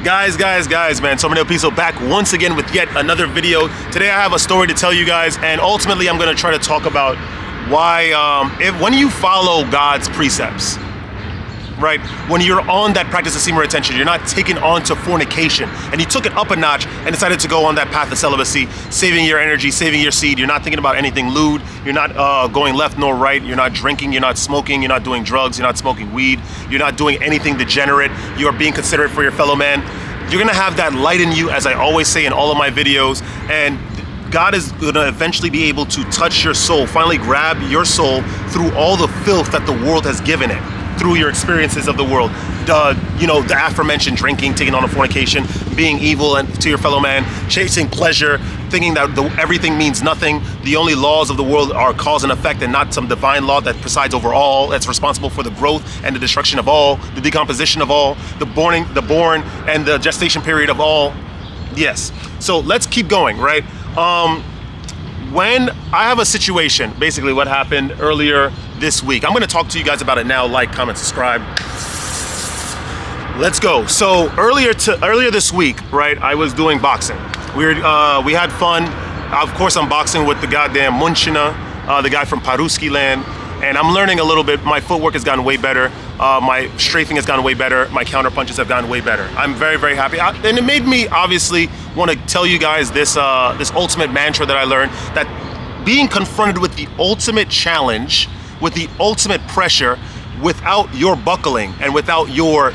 Guys, man, so many people back once again with yet another video. Today I have a story to tell you guys, and ultimately I'm going to try to talk about why when you follow God's precepts, right, when you're on that practice of semen retention, you're not taken on to fornication, and you took it up a notch and decided to go on that path of celibacy, saving your energy, saving your seed. You're not thinking about anything lewd. You're not going left nor right. You're not drinking. You're not smoking. You're not doing drugs. You're not smoking weed. You're not doing anything degenerate. You are being considerate for your fellow man. You're gonna have that light in you, as I always say in all of my videos, and God is gonna eventually be able to touch your soul, finally grab your soul through all the filth that the world has given it, through your experiences of the world. The aforementioned drinking, taking on a fornication, being evil and to your fellow man, chasing pleasure, thinking that everything means nothing. The only laws of the world are cause and effect, and not some divine law that presides over all, that's responsible for the growth and the destruction of all, the decomposition of all, the born and the gestation period of all. Yes. So let's keep going, right? When I have a situation, basically what happened earlier this week. I'm gonna talk to you guys about it now. Like, comment, subscribe. Let's go. So earlier this week, right, I was doing boxing. We had fun. Of course, I'm boxing with the goddamn Munchina, the guy from Paruski land, and I'm learning a little bit. My footwork has gotten way better. My strafing has gotten way better. My counter punches have gotten way better. I'm very, very happy. And it made me obviously want to tell you guys this ultimate mantra that I learned, that being confronted with the ultimate challenge, with the ultimate pressure, without your buckling and without your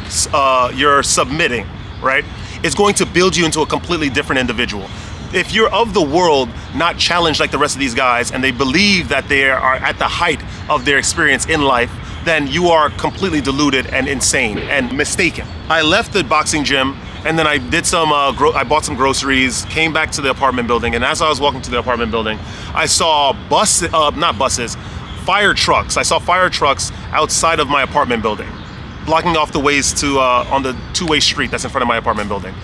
submitting, right, is going to build you into a completely different individual. If you're of the world, not challenged like the rest of these guys, and they believe that they are at the height of their experience in life, then you are completely deluded and insane and mistaken. I left the boxing gym, and then I did some, I bought some groceries, came back to the apartment building, and as I was walking to the apartment building, I saw fire trucks. I saw fire trucks outside of my apartment building, blocking off the ways to on the two-way street that's in front of my apartment building.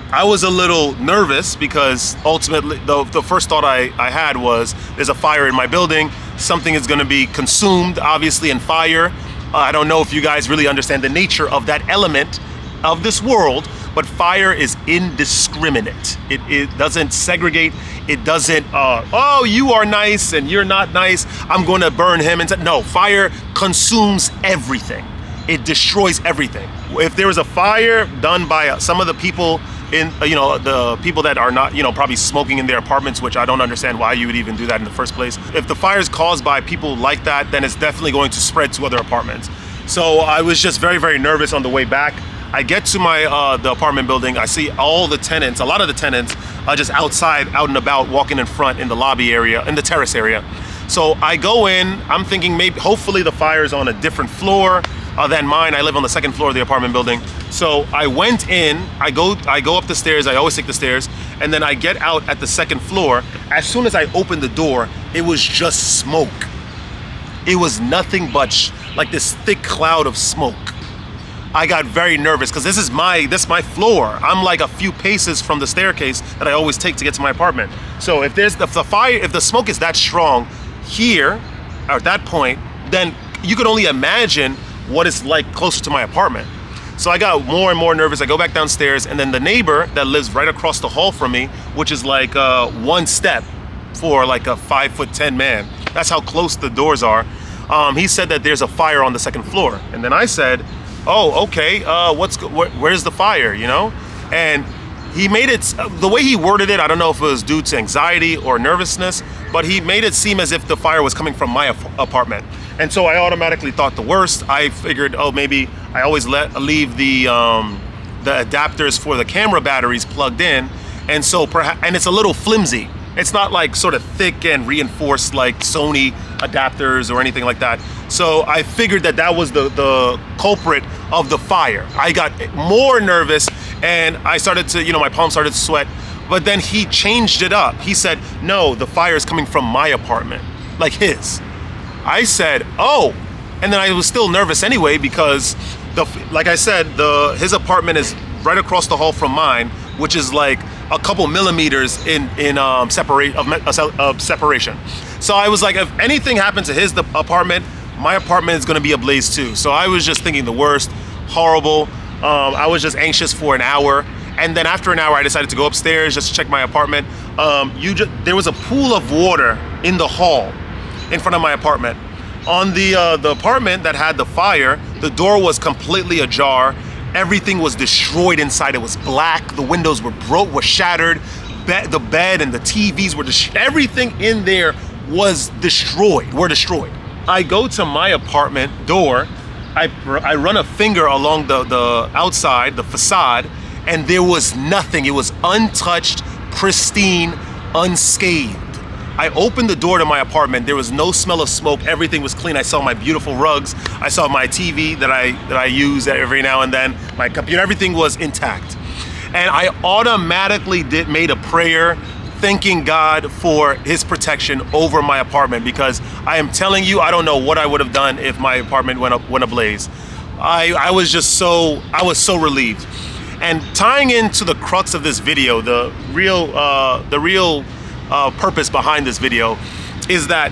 I was a little nervous because ultimately the first thought I had was, there's a fire in my building. Something is going to be consumed, obviously, in fire. I don't know if you guys really understand the nature of that element of this world, but fire is indiscriminate. It doesn't segregate. It doesn't, oh, you are nice and you're not nice, I'm going to burn him. No, fire consumes everything. It destroys everything. If there was a fire done by some of the people in, the people that are not, probably smoking in their apartments, which I don't understand why you would even do that in the first place. If the fire is caused by people like that, then it's definitely going to spread to other apartments. So I was just very, very nervous on the way back. I get to my the apartment building. I see all the tenants, a lot of the tenants, just outside, out and about, walking in front in the lobby area, in the terrace area. So I go in. I'm thinking hopefully the fire is on a different floor than mine. I live on the second floor of the apartment building. So I went in. I go up the stairs. I always take the stairs, and then I get out at the second floor. As soon as I opened the door, it was just smoke. It was nothing but like this thick cloud of smoke. I got very nervous because this is my floor. I'm like a few paces from the staircase that I always take to get to my apartment. So if the smoke is that strong here, or at that point, then you could only imagine what it's like closer to my apartment. So I got more and more nervous. I go back downstairs, and then the neighbor that lives right across the hall from me, which is like one step for like a 5'10" man. That's how close the doors are. He said that there's a fire on the second floor, and then I said, oh, okay, where's the fire, And he made it, the way he worded it, I don't know if it was due to anxiety or nervousness, but he made it seem as if the fire was coming from my apartment. And so I automatically thought the worst. I figured, oh, maybe I always leave the adapters for the camera batteries plugged in, and so and it's a little flimsy. It's not like sort of thick and reinforced like Sony adapters or anything like that. So I figured that was the culprit of the fire. I got more nervous, and I started to, my palms started to sweat. But then he changed it up. He said, no, the fire is coming from my apartment, like his. I said, oh. And then I was still nervous anyway because, like I said, his apartment is right across the hall from mine, which is like a couple millimeters in separation. So I was like, if anything happened to his apartment, my apartment is going to be ablaze too. So I was just thinking the worst, horrible. I was just anxious for an hour. And then after an hour, I decided to go upstairs just to check my apartment. There was a pool of water in the hall in front of my apartment. On the apartment that had the fire, the door was completely ajar. Everything was destroyed inside. It was black. The windows were shattered. The bed and the TVs were everything in there was destroyed. I go to my apartment door. I run a finger along the outside, the facade, and there was nothing. It was untouched, pristine, unscathed. I opened the door to my apartment. There was no smell of smoke. Everything was clean. I saw my beautiful rugs. I saw my TV that I use every now and then. My computer, everything was intact. And I automatically made a prayer thanking God for his protection over my apartment, because I am telling you, I don't know what I would have done if my apartment went ablaze. I was so relieved. And tying into the crux of this video, the real purpose behind this video is that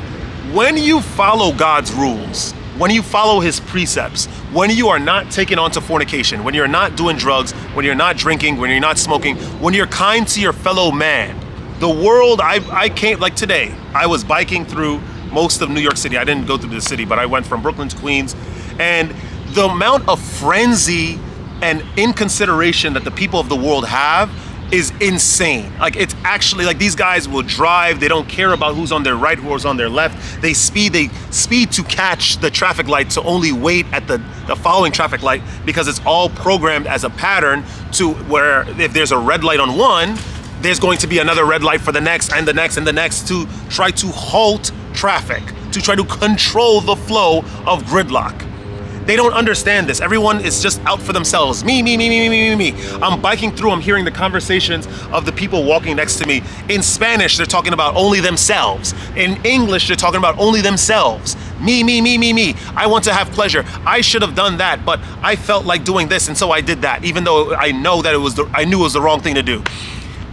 when you follow God's rules, when you follow his precepts, when you are not taking on to fornication, when you're not doing drugs, when you're not drinking, when you're not smoking, when you're kind to your fellow man, the world, I came, like today, I was biking through most of New York City. I didn't go through the city, but I went from Brooklyn to Queens, and the amount of frenzy and inconsideration that the people of the world have is insane. Like, it's actually like these guys will drive, they don't care about who's on their right, who's on their left. They speed to catch the traffic light, to only wait at the following traffic light, because it's all programmed as a pattern to where if there's a red light on one, there's going to be another red light for the next and the next and the next, to try to halt traffic, to try to control the flow of gridlock. They don't understand this. Everyone is just out for themselves. Me. I'm biking through, I'm hearing the conversations of the people walking next to me. In Spanish, they're talking about only themselves. In English, they're talking about only themselves. Me. I want to have pleasure. I should have done that, but I felt like doing this, and so I did that, even though I know that I knew it was the wrong thing to do.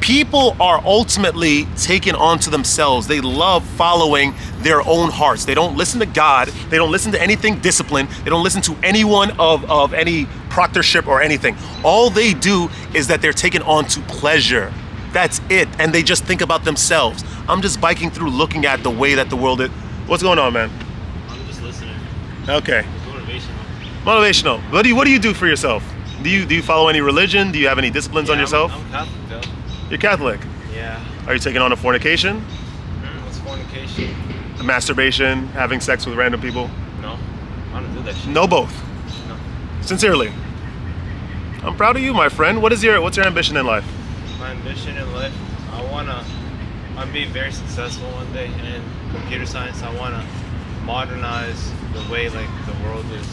People are ultimately taken onto themselves. They love following their own hearts. They don't listen to God. They don't listen to anything disciplined. They don't listen to anyone of any proctorship or anything. All they do is that they're taken on to pleasure. That's it. And they just think about themselves. I'm just biking through looking at the way that the world is. What's going on, man? I'm just listening. Okay. It's Motivational. What do you do for yourself? Do you follow any religion? Do you have any disciplines on yourself? I'm Catholic, though. You're Catholic? Yeah. Are you taking on a fornication? What's fornication? Masturbation, having sex with random people? No. I don't do that shit. No, both. No. Sincerely. I'm proud of you, my friend. What's your ambition in life? My ambition in life, I'm be very successful one day in computer science. I wanna modernize the way like the world is,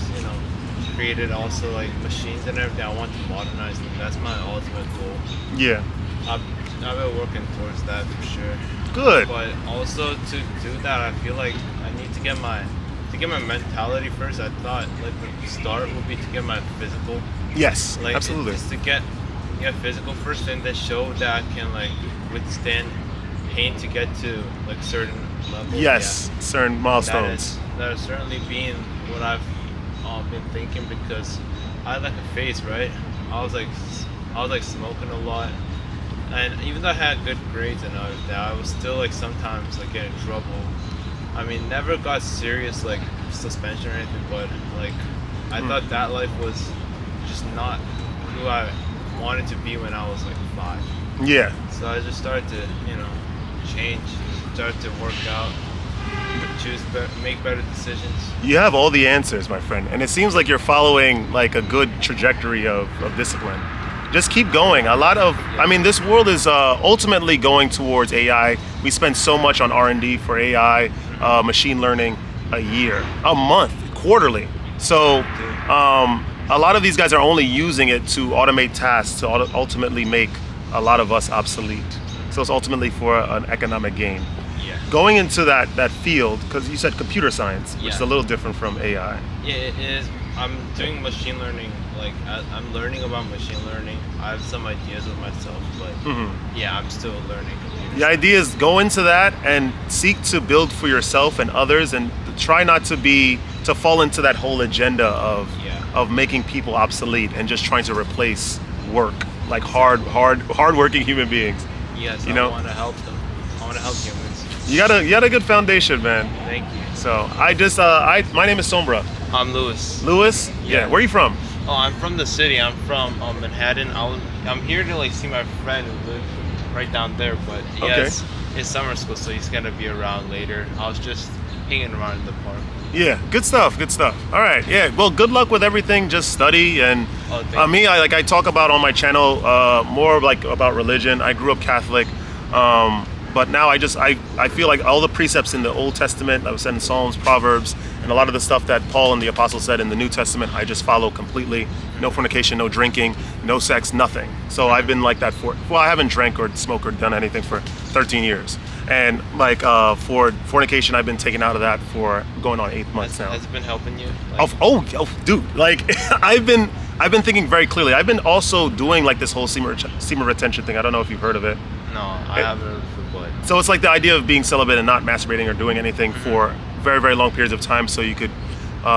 created, also like machines and everything. I want to modernize them. That's my ultimate goal. Yeah. I've been working towards that for sure. Good. But also to do that, I feel like I need to get my mentality first. I thought like the start would be to get my physical. Yes, like, absolutely. Just to get physical first, and then show that I can like withstand pain to get to like certain levels. Yes, certain milestones. That has certainly been what I've been thinking, because I had like a phase, right? I was like smoking a lot. And even though I had good grades and everything, I was still like sometimes like getting in trouble. I mean, never got serious like suspension or anything, but like I thought that life was just not who I wanted to be when I was like 5. Yeah. So I just started to, change, start to work out, make better decisions. You have all the answers, my friend, and it seems like you're following like a good trajectory of discipline. Just keep going. This world is ultimately going towards AI. We spend so much on R&D for AI, machine learning a month, quarterly. So a lot of these guys are only using it to automate tasks, to ultimately make a lot of us obsolete. So it's ultimately for an economic gain. Yeah. Going into that field, because you said computer science, which is a little different from AI. Yeah, it is. I'm doing machine learning. Like I'm learning about machine learning. I have some ideas of myself, but yeah, I'm still learning computer The idea is go into that and seek to build for yourself and others, and try not to fall into that whole agenda Yeah. of making people obsolete and just trying to replace work, like hard-working human beings. Yes, You I know? want to help them. I want to help humans. You got a good foundation, man. Thank you. So my name is Sombra. I'm Lewis. Lewis? Yeah. Where are you from? Oh, I'm from the city. I'm from Manhattan. I'm here to like see my friend who lives right down there, but he Okay. has his summer school, so he's gonna be around later. I was just hanging around in the park. Yeah, good stuff. All right, yeah. Well, good luck with everything. Just study and Oh, thank me. I talk about on my channel more like about religion. I grew up Catholic, but now I feel like all the precepts in the Old Testament that was said in Psalms, Proverbs, and a lot of the stuff that Paul and the Apostles said in the New Testament, I just follow completely. No fornication, no drinking, no sex, nothing. So I've been like that I haven't drank or smoked or done anything for 13 years. And like for fornication, I've been taken out of that for going on 8 months now. Has it been helping you? Like, Oh, dude! Like I've been thinking very clearly. I've been also doing like this whole semen retention thing. I don't know if you've heard of it. no, I haven't heard of it. So it's like the idea of being celibate and not masturbating or doing anything for very, very long periods of time, so you could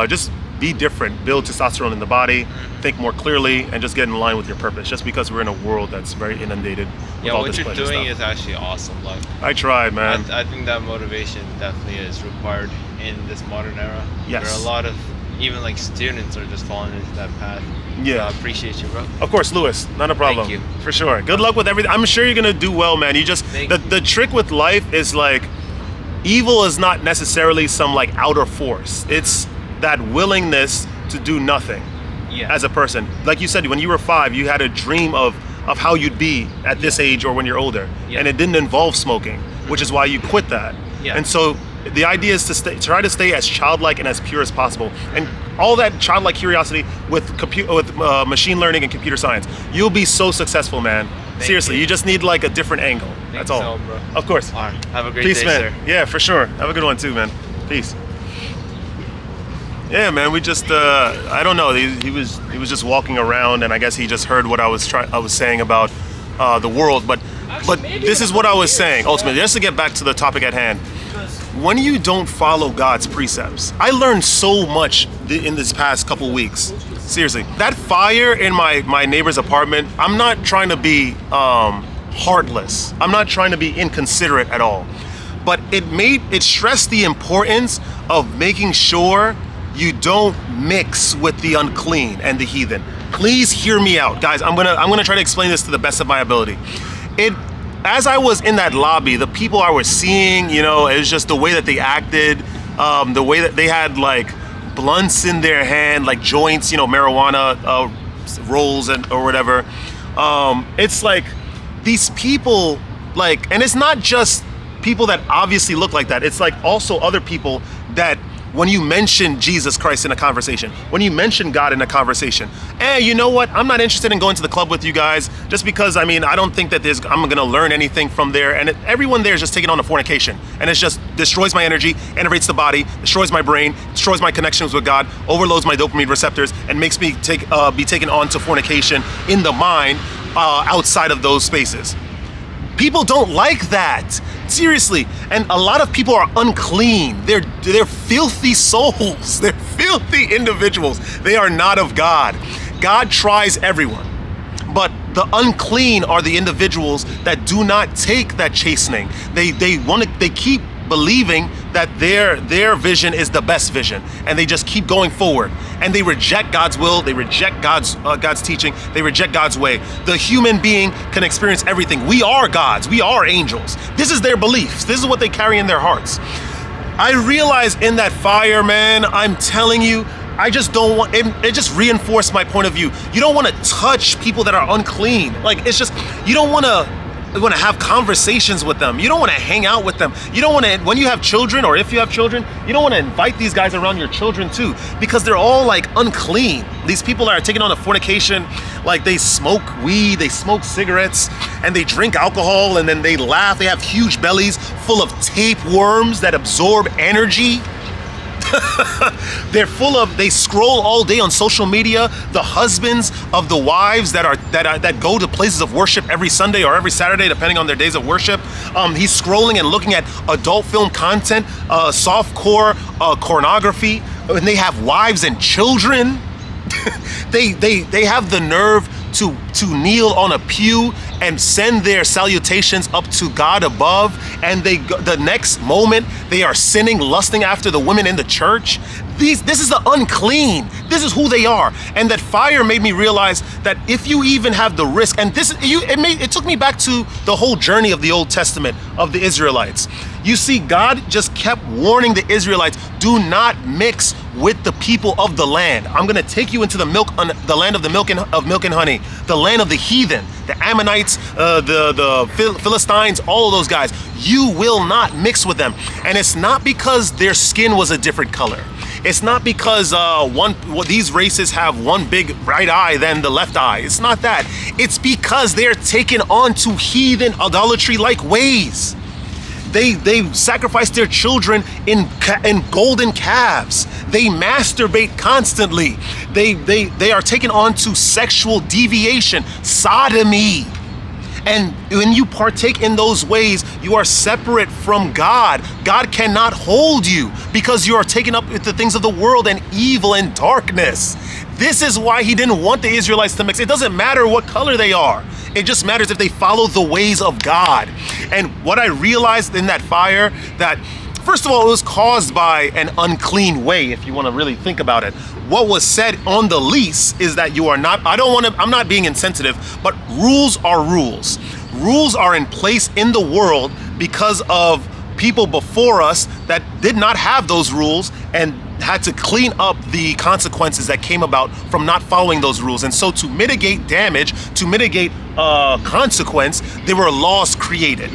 just be different, build testosterone in the body, think more clearly, and just get in line with your purpose. Just because we're in a world that's very inundated with Yeah, all what this you're pleasure doing stuff. is actually awesome. Like, I tried, man. I think that motivation definitely is required in this modern era. Yes. There are a lot of even like students are just falling into that path. Yeah. So I appreciate you, bro. Of course, Lewis, not a problem. Thank you. For sure. Good luck with everything. I'm sure you're gonna do well, man. You just Thank the trick with life is like evil is not necessarily some like outer force. It's that willingness to do nothing Yeah. as a person. Like you said, when you were 5, you had a dream of how you'd be at this age or when you're older, Yeah. and it didn't involve smoking, which is why you quit that. Yeah. And so the idea is to try to stay as childlike and as pure as possible, and all that childlike curiosity with machine learning and computer science, you'll be so successful, man. Seriously, you. you just need like a different angle. That's you all. so, bro. Of course. All right. Have a great Peace, day, man. sir. Yeah, for sure. Have a good one too, man. Peace. Yeah, man. We just I don't know. He was just walking around, and I guess he just heard what I was saying about the world. But this is what I was saying ultimately. Just to get back to the topic at hand. When you don't follow God's precepts, I learned so much in this past couple weeks. Seriously, that fire in my neighbor's apartment, I'm not trying to be heartless. I'm not trying to be inconsiderate at all. But it stressed the importance of making sure you don't mix with the unclean and the heathen. Please hear me out, guys. I'm gonna try to explain this to the best of my ability. As I was in that lobby, the people I was seeing, it was just the way that they acted, the way that they had like blunts in their hand, like joints, marijuana rolls or whatever. It's like these people, like, and it's not just people that obviously look like that. It's like also other people that when you mention Jesus Christ in a conversation, when you mention God in a conversation, you know what? I'm not interested in going to the club with you guys just because, I don't think that I'm gonna learn anything from there. And everyone there is just taking on a fornication. And it just destroys my energy, enervates the body, destroys my brain, destroys my connections with God, overloads my dopamine receptors, and makes me be taken on to fornication in the mind outside of those spaces. People don't like that. Seriously. And a lot of people are unclean. They're filthy souls. They're filthy individuals. They are not of God. God tries everyone. But the unclean are the individuals that do not take that chastening. They keep believing that their vision is the best vision, and they just keep going forward, and they reject God's will, they reject God's teaching, they reject God's way. The human being can experience everything. We are gods, we are angels. This is their beliefs, this is what they carry in their hearts. I realize in that fire, man, I'm telling you, I just don't want it just reinforced my point of view. You don't want to touch people that are unclean. Like, it's just, you don't want to have conversations with them. You don't want to hang out with them. You don't want to, when you have children, or if you have children, you don't want to invite these guys around your children too, because they're all like unclean. These people are taking on a fornication, like they smoke weed, they smoke cigarettes, and they drink alcohol, and then they laugh. They have huge bellies full of tapeworms that absorb energy. They scroll all day on social media. The husbands of the wives that go to places of worship every Sunday or every Saturday, depending on their days of worship. He's scrolling and looking at adult film content, softcore pornography, and they have wives and children. they have the nerve to kneel on a pew and send their salutations up to God above, and the next moment they are sinning, lusting after the women in the church. This is the unclean. This is who they are. And that fire made me realize that if you even have the risk, and it took me back to the whole journey of the Old Testament of the Israelites. You see, God just kept warning the Israelites, do not mix with the people of the land. I'm going to take you into the land of milk and honey, the land of the heathen, the Ammonites, the Philistines, all of those guys. You will not mix with them. And it's not because their skin was a different color. It's not because these races have one big right eye than the left eye. It's not that. It's because they're taken on to heathen idolatry-like ways. They sacrifice their children in golden calves. They masturbate constantly. They are taken on to sexual deviation, sodomy. And when you partake in those ways, you are separate from God. God cannot hold you because you are taken up with the things of the world and evil and darkness. This is why he didn't want the Israelites to mix. It doesn't matter what color they are. It just matters if they follow the ways of God. And what I realized in that fire, that first of all, it was caused by an unclean way, if you want to really think about it. What was said on the lease is that you are not, I'm not being insensitive, but rules are rules. Rules are in place in the world because of people before us that did not have those rules and had to clean up the consequences that came about from not following those rules. And so to mitigate damage, to mitigate consequence, there were laws created.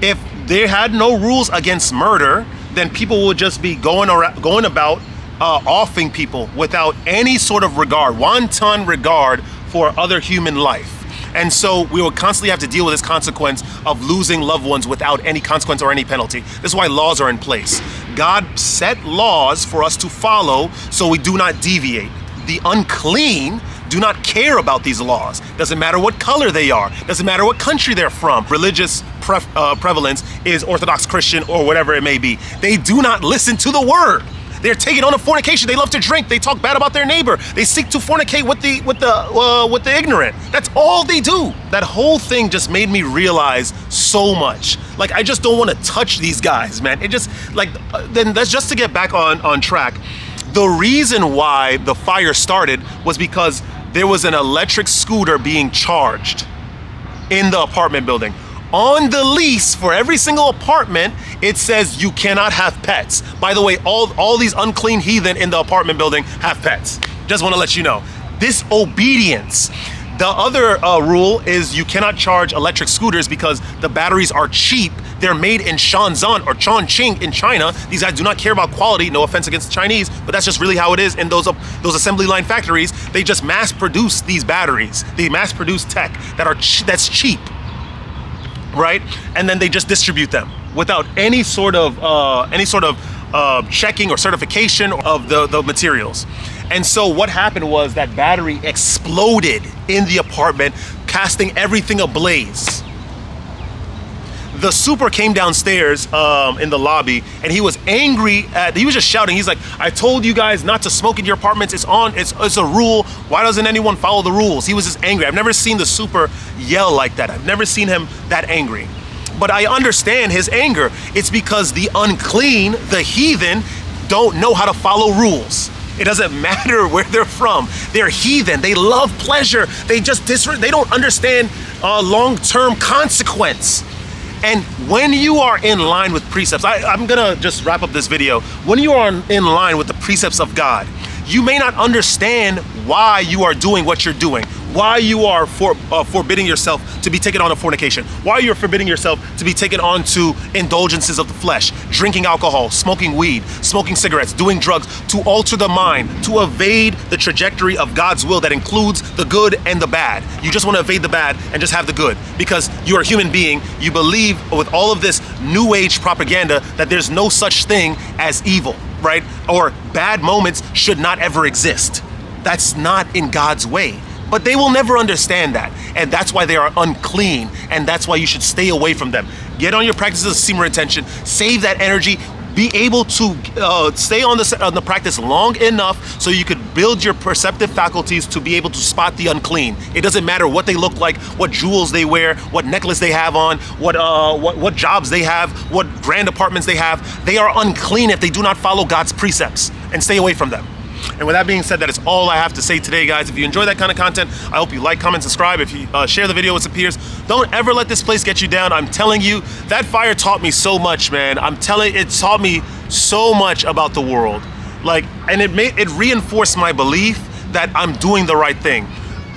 If they had no rules against murder, then people would just be going about offing people without any sort of regard, wanton regard for other human life. And so we will constantly have to deal with this consequence of losing loved ones without any consequence or any penalty. This is why laws are in place. God set laws for us to follow so we do not deviate. The unclean do not care about these laws. Doesn't matter what color they are. Doesn't matter what country they're from. Religious prevalence is Orthodox Christian or whatever it may be. They do not listen to the word. They're taking on a fornication. They love to drink. They talk bad about their neighbor. They seek to fornicate with the ignorant. That's all they do. That whole thing just made me realize so much. Like, I just don't want to touch these guys, man. It just, like, then that's just to get back on track. The reason why the fire started was because there was an electric scooter being charged in the apartment building. On the lease for every single apartment, it says you cannot have pets. By the way, all these unclean heathen in the apartment building have pets. Just want to let you know. Disobedience. The other rule is you cannot charge electric scooters because the batteries are cheap. They're made in Shenzhen or Chongqing in China. These guys do not care about quality. No offense against the Chinese, but that's just really how it is in those assembly line factories. They just mass produce these batteries. They mass produce tech that's cheap. Right? And then they just distribute them without any sort of checking or certification of the materials. And so what happened was that battery exploded in the apartment, casting everything ablaze. The super came downstairs in the lobby, and he was angry he was just shouting. He's like, I told you guys not to smoke in your apartments. It's a rule. Why doesn't anyone follow the rules? He was just angry. I've never seen the super yell like that. I've never seen him that angry. But I understand his anger. It's because the unclean, the heathen, don't know how to follow rules. It doesn't matter where they're from. They're heathen. They love pleasure. They don't understand long-term consequence. And when you are in line with precepts, I'm gonna just wrap up this video. When you are in line with the precepts of God, you may not understand why you are doing what you're doing, why you are forbidding yourself to be taken on to fornication, why you're forbidding yourself to be taken on to indulgences of the flesh, drinking alcohol, smoking weed, smoking cigarettes, doing drugs, to alter the mind, to evade the trajectory of God's will that includes the good and the bad. You just want to evade the bad and just have the good because you're a human being. You believe with all of this new age propaganda that there's no such thing as evil. right? Or bad moments should not ever exist. That's not in God's way. But they will never understand that. And that's why they are unclean. And that's why you should stay away from them. Get on your practices of semen retention. Save that energy. Be able to stay on the practice long enough so you could build your perceptive faculties to be able to spot the unclean. It doesn't matter what they look like, what jewels they wear, what necklace they have on, what jobs they have, what grand apartments they have. They are unclean if they do not follow God's precepts, and stay away from them. And with that being said, that is all I have to say today, guys. If you enjoy that kind of content, I hope you like, comment, subscribe. If you share the video with some peers, don't ever let this place get you down. I'm telling you, that fire taught me so much, man. It taught me so much about the world. And it reinforced my belief that I'm doing the right thing.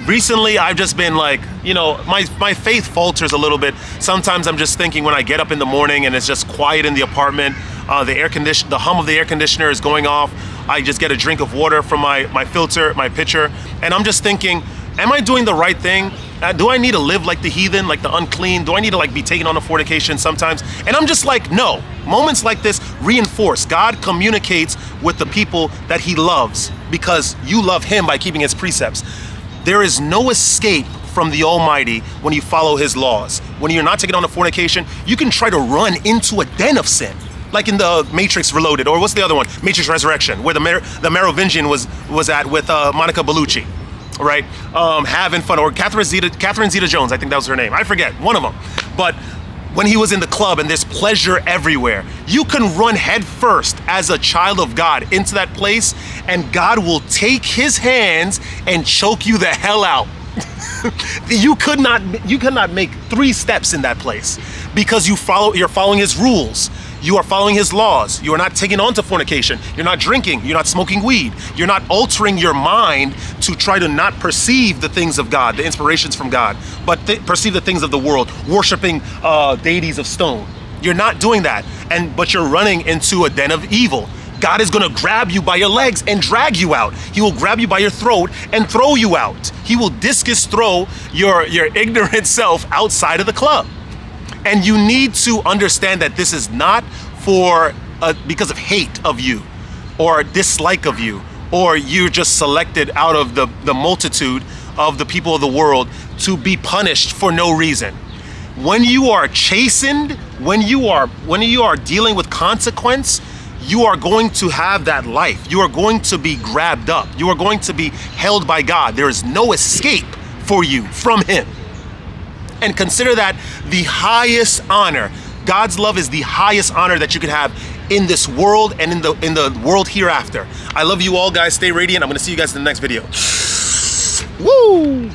Recently, I've just been my faith falters a little bit. Sometimes I'm just thinking when I get up in the morning and it's just quiet in the apartment, the hum of the air conditioner is going off. I just get a drink of water from my filter, my pitcher, and I'm just thinking, am I doing the right thing? Do I need to live like the heathen, like the unclean? Do I need to be taken on a fornication sometimes? And I'm just like, no. Moments like this reinforce. God communicates with the people that he loves because you love him by keeping his precepts. There is no escape from the Almighty when you follow his laws. When you're not taken on a fornication, you can try to run into a den of sin. Like in the Matrix Reloaded, or what's the other one? Matrix Resurrection, where the Merovingian was at with Monica Bellucci, right? Having fun, or Catherine Zeta-Jones, I think that was her name. I forget, one of them. But when he was in the club and there's pleasure everywhere, you can run head first as a child of God into that place, and God will take his hands and choke you the hell out. You could not make 3 steps in that place because you're following his rules. You are following his laws. You are not taking on to fornication. You're not drinking. You're not smoking weed. You're not altering your mind to try to not perceive the things of God, the inspirations from God, but perceive the things of the world, worshiping deities of stone. You're not doing that, but you're running into a den of evil. God is going to grab you by your legs and drag you out. He will grab you by your throat and throw you out. He will discus throw your ignorant self outside of the club. And you need to understand that this is not because of hate of you or dislike of you, or you're just selected out of the multitude of the people of the world to be punished for no reason. When you are chastened, when you are dealing with consequence, you are going to have that life. You are going to be grabbed up. You are going to be held by God. There is no escape for you from him. And consider that the highest honor. God's love is the highest honor that you can have in this world and in the world hereafter. I love you all, guys. Stay radiant. I'm going to see you guys in the next video. Woo!